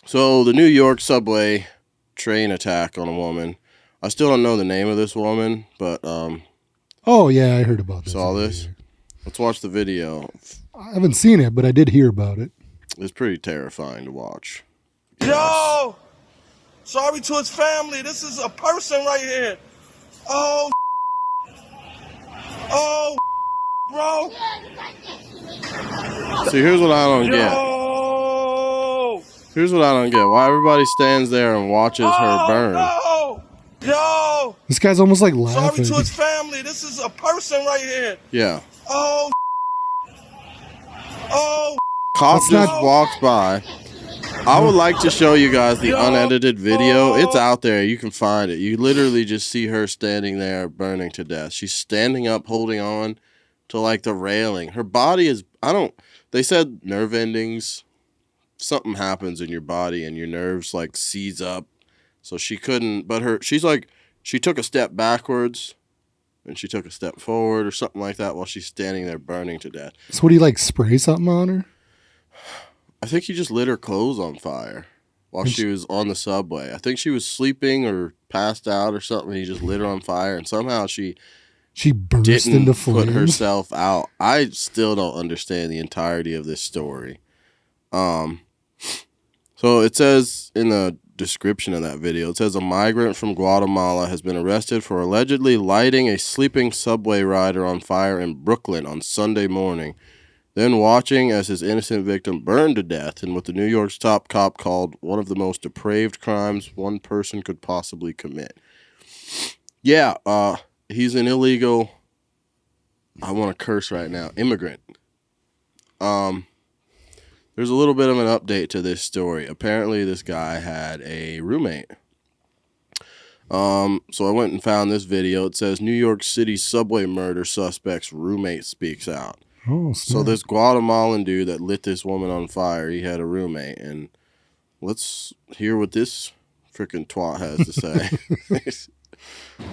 So the New York subway train attack on a woman. I still don't know the name of this woman, but oh yeah, I heard about this. Saw this? Let's watch the video. I haven't seen it, but I did hear about it. It's pretty terrifying to watch. Yo! Sorry to his family. This is a person right here. Oh, oh, bro. See, here's what I don't get. Yo! Here's what I don't get. Why everybody stands there and watches her burn. No! Yo! This guy's almost like laughing. Sorry to his family. This is a person right here. Yeah. Oh, oh. Cop just walks by. I would like to show you guys the unedited video. It's out there. You can find it. You literally just see her standing there burning to death. She's standing up holding on to like the railing. Her body is, they said nerve endings. Something happens in your body and your nerves like seize up. So she couldn't, but she took a step backwards and she took a step forward or something like that while she's standing there burning to death. So what, do you like spray something on her? I think he just lit her clothes on fire while she was on the subway. I think she was sleeping or passed out or something. He just lit her on fire, and somehow she burst into flames. Put herself out. I still don't understand the entirety of this story. So it says in the description of that video, it says a migrant from Guatemala has been arrested for allegedly lighting a sleeping subway rider on fire in Brooklyn on Sunday morning, then watching as his innocent victim burned to death in what the New York's top cop called one of the most depraved crimes one person could possibly commit. Yeah, he's an illegal, I want to curse right now, immigrant. There's a little bit of an update to this story. Apparently this guy had a roommate. So I went and found this video. It says New York City subway murder suspect's roommate speaks out. Oh, so this Guatemalan dude that lit this woman on fire, he had a roommate, and let's hear what this freaking twat has to say.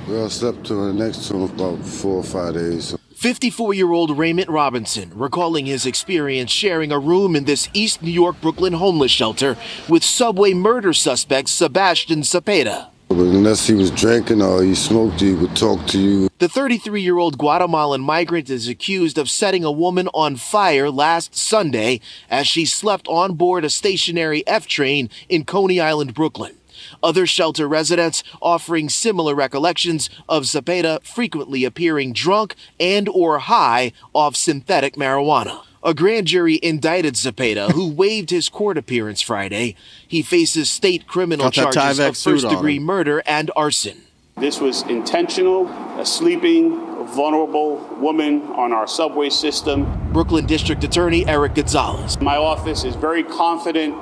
Well, I slept to the next to him about 4 or 5 days. 54-year-old Raymond Robinson recalling his experience sharing a room in this East New York Brooklyn homeless shelter with subway murder suspect Sebastian Cepeda. But unless he was drinking or he smoked, he would talk to you. The 33-year-old Guatemalan migrant is accused of setting a woman on fire last Sunday as she slept on board a stationary F train in Coney Island, Brooklyn. Other shelter residents offering similar recollections of Cepeda frequently appearing drunk and or high off synthetic marijuana. A grand jury indicted Cepeda, who waived his court appearance Friday. He faces state criminal charges of first-degree murder and arson. This was intentional, a sleeping, vulnerable woman on our subway system. Brooklyn District Attorney Eric Gonzalez. My office is very confident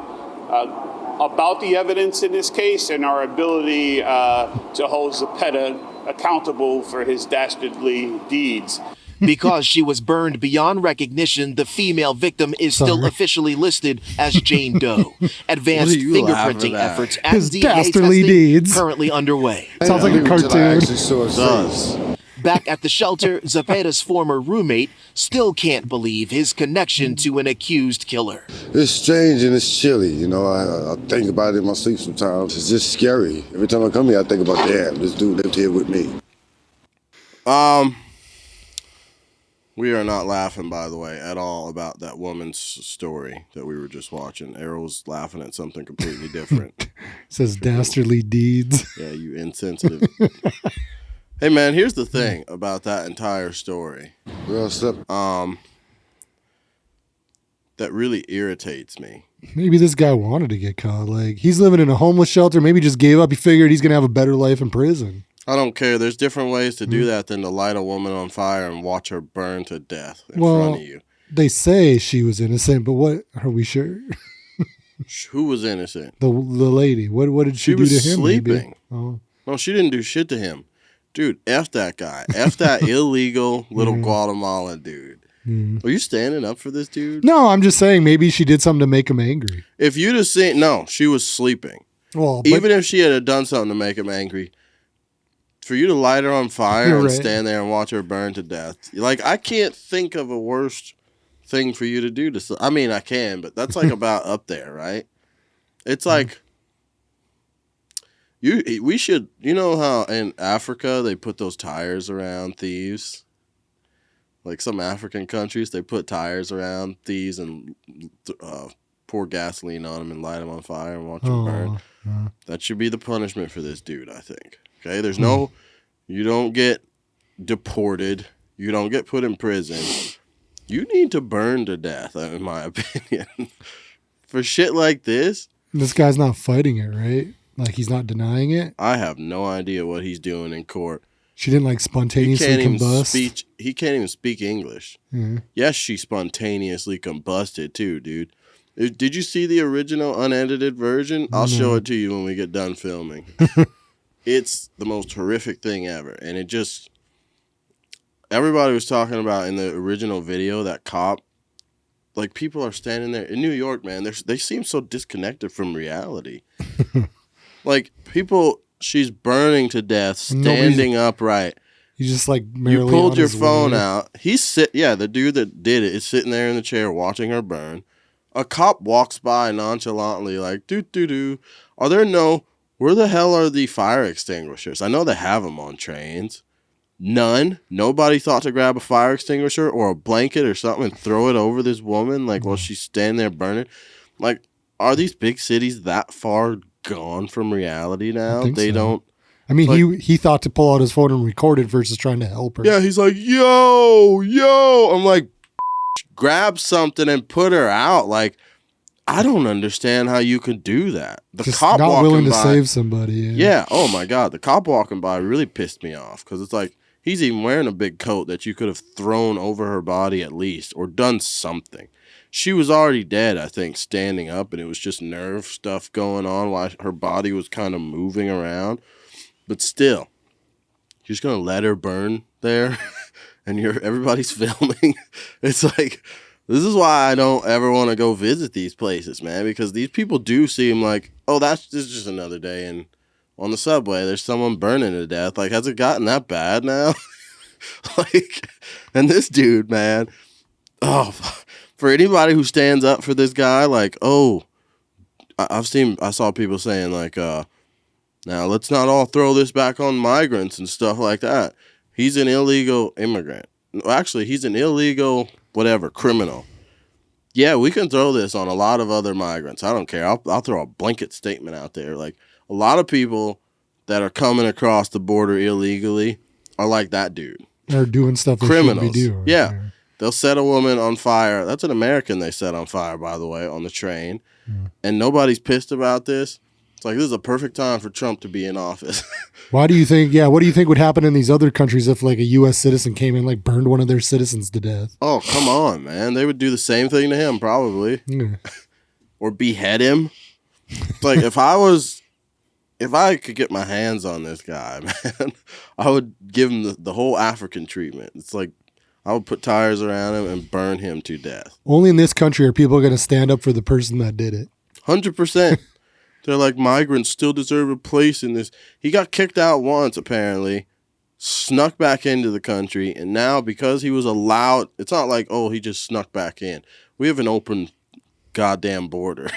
about the evidence in this case and our ability to hold Cepeda accountable for his dastardly deeds. Because she was burned beyond recognition, the female victim is still officially listed as Jane Doe. Advanced fingerprinting efforts and DNA testing currently underway. Sounds like a cartoon. Back at the shelter, Zepeda's former roommate still can't believe his connection to an accused killer. It's strange and it's chilly, you know. I think about it in my sleep sometimes. It's just scary. Every time I come here, I think about, damn, this dude lived here with me. We are not laughing, by the way, at all about that woman's story that we were just watching. Errol's laughing at something completely different. Says dastardly deeds. Yeah, you insensitive. Hey, man, here's the thing about that entire story. That really irritates me. Maybe this guy wanted to get caught. Like, he's living in a homeless shelter. Maybe just gave up. He figured he's going to have a better life in prison. I don't care. There's different ways to do that than to light a woman on fire and watch her burn to death in front of you. They say she was innocent, but what are we sure? Who was innocent? The lady. What did she do to him? She was sleeping. Oh. No, she didn't do shit to him. Dude, F that guy. F that illegal little Guatemalan dude. Are you standing up for this dude? No, I'm just saying maybe she did something to make him angry. If you'd have seen, no, she was sleeping. Well, even if she had done something to make him angry, for you to light her on fire and stand there and watch her burn to death, like, I can't think of a worse thing for you to do. I mean, I can, but that's like about up there, right? It's like we should, you know how in Africa they put those tires around thieves? Like some African countries, they put tires around thieves and pour gasoline on them and light them on fire and watch them burn. That should be the punishment for this dude, I think. Okay, there's no, you don't get deported. You don't get put in prison. You need to burn to death, in my opinion. For shit like this. This guy's not fighting it, right? Like, he's not denying it? I have no idea what he's doing in court. She didn't, like, spontaneously combust? He can't even speak English. Mm-hmm. Yes, she spontaneously combusted, too, dude. Did you see the original unedited version? I'll show it to you when we get done filming. It's the most horrific thing ever. And it just... Everybody was talking about in the original video, that cop, like, people are standing there in New York, man. They seem so disconnected from reality. Like, people, she's burning to death, standing upright. You just, like, you pulled your phone out. The dude that did it is sitting there in the chair watching her burn. A cop walks by nonchalantly, like, doo-doo-doo. Where the hell are the fire extinguishers? I know they have them on trains. None. Nobody thought to grab a fire extinguisher or a blanket or something and throw it over this woman, like, while she's standing there burning. Like, are these big cities that far gone from reality now? They don't. I mean, like, he thought to pull out his phone and record it versus trying to help her. Yeah, he's like, yo. I'm like, grab something and put her out. Like, I don't understand how you could do that. The just cop not walking willing to by, save somebody. Yeah. Oh my God. The cop walking by really pissed me off because it's like he's even wearing a big coat that you could have thrown over her body at least or done something. She was already dead, I think, standing up, and it was just nerve stuff going on while her body was kind of moving around. But still, you're just gonna let her burn there, and everybody's filming. It's like, this is why I don't ever want to go visit these places, man, because these people do seem like, oh, this is just another day, and on the subway there's someone burning to death. Like, has it gotten that bad now? Like, and this dude, man, for anybody who stands up for this guy, like, I saw people saying, like, now let's not all throw this back on migrants and stuff like that. He's an illegal immigrant. Actually, he's an illegal criminal. Yeah, we can throw this on a lot of other migrants. I don't care. I'll throw a blanket statement out there. Like, a lot of people that are coming across the border illegally are like that dude. They're doing stuff they criminals. Shouldn't be doing. Yeah. They'll set a woman on fire. That's an American they set on fire, by the way, on the train. And nobody's pissed about this. It's like, this is a perfect time for Trump to be in office. What do you think would happen in these other countries if, like, a U.S. citizen came in, like, burned one of their citizens to death? Oh, come on, man. They would do the same thing to him, probably. Yeah. Or behead him. It's like, if I could get my hands on this guy, man, I would give him the whole African treatment. It's like, I would put tires around him and burn him to death. Only in this country are people going to stand up for the person that did it. 100%. They're like, migrants still deserve a place in this. He got kicked out once, apparently, snuck back into the country, and now because he was allowed, it's not like, oh, he just snuck back in. We have an open goddamn border.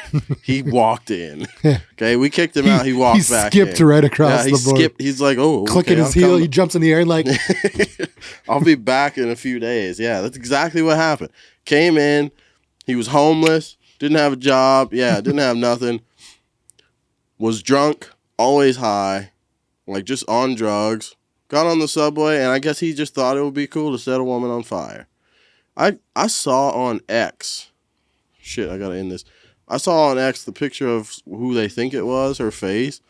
He walked in. Okay, we kicked him out. He walked back in. He skipped right across the border. He's like, oh, clicking his heel. He jumps in the air and like, I'll be back in a few days. Yeah, that's exactly what happened. Came in. He was homeless. Didn't have a job. Yeah, didn't have nothing. Was drunk, always high, like just on drugs. Got on the subway, and I guess he just thought it would be cool to set a woman on fire. I saw on X, shit, I gotta end this. I saw on X the picture of who they think it was, her face.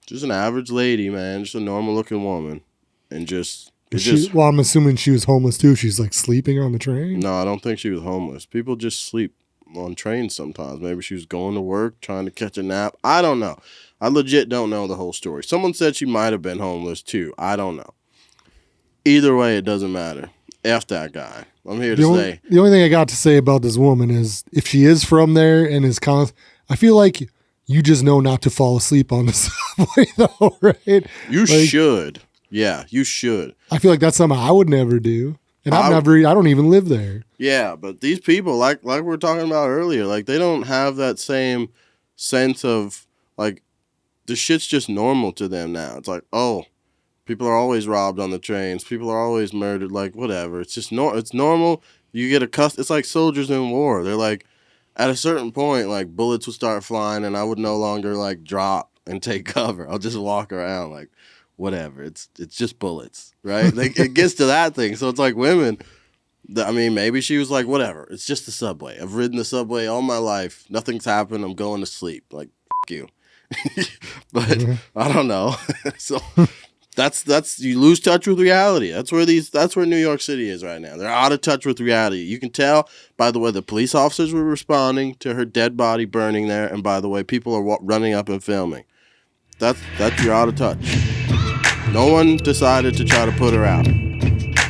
Just an average lady, man, just a normal looking woman. And well, I'm assuming she was homeless too. She's like sleeping on the train? No, I don't think she was homeless. People just sleep on trains sometimes. Maybe she was going to work, trying to catch a nap. I don't know. I legit don't know the whole story. Someone said she might have been homeless too. I don't know. Either way, it doesn't matter. F that guy. I'm here to say. The only thing I got to say about this woman is if she is from there and is I feel like you just know not to fall asleep on the subway though, right? You should. Yeah, you should. I feel like that's something I would never do. And I don't even live there. Yeah, but these people, like we were talking about earlier, like they don't have that same sense of like the shit's just normal to them now. It's like, oh, people are always robbed on the trains. People are always murdered. Like, whatever. It's just it's normal. You get accustomed. It's like soldiers in war. They're like, at a certain point, like bullets would start flying, and I would no longer like drop and take cover. I'll just walk around like, whatever. It's just bullets, right? Like, it gets to that thing. So it's like women. I mean, maybe she was like, whatever. It's just the subway. I've ridden the subway all my life. Nothing's happened. I'm going to sleep. Like, f*** you. But I don't know. So that's you lose touch with reality. That's where New York City is right now. They're out of touch with reality. You can tell by the way the police officers were responding to her dead body burning there, and by the way people are running up and filming. That's you're out of touch. No one decided to try to put her out.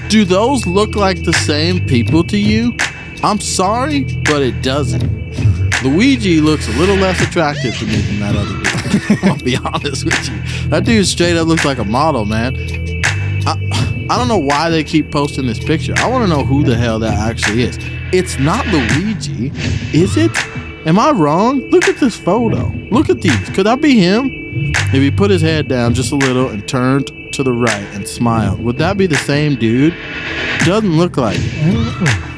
Do those look like the same people to you? I'm sorry, but it doesn't. Luigi looks a little less attractive to me than that other dude. I'll be honest with you. That dude straight up looks like a model, man. I don't know why they keep posting this picture. I want to know who the hell that actually is. It's not Luigi, is it? Am I wrong? Look at this photo. Look at these. Could that be him? If he put his head down just a little and turned to the right and smiled, would that be the same dude? Doesn't look like it. I don't know.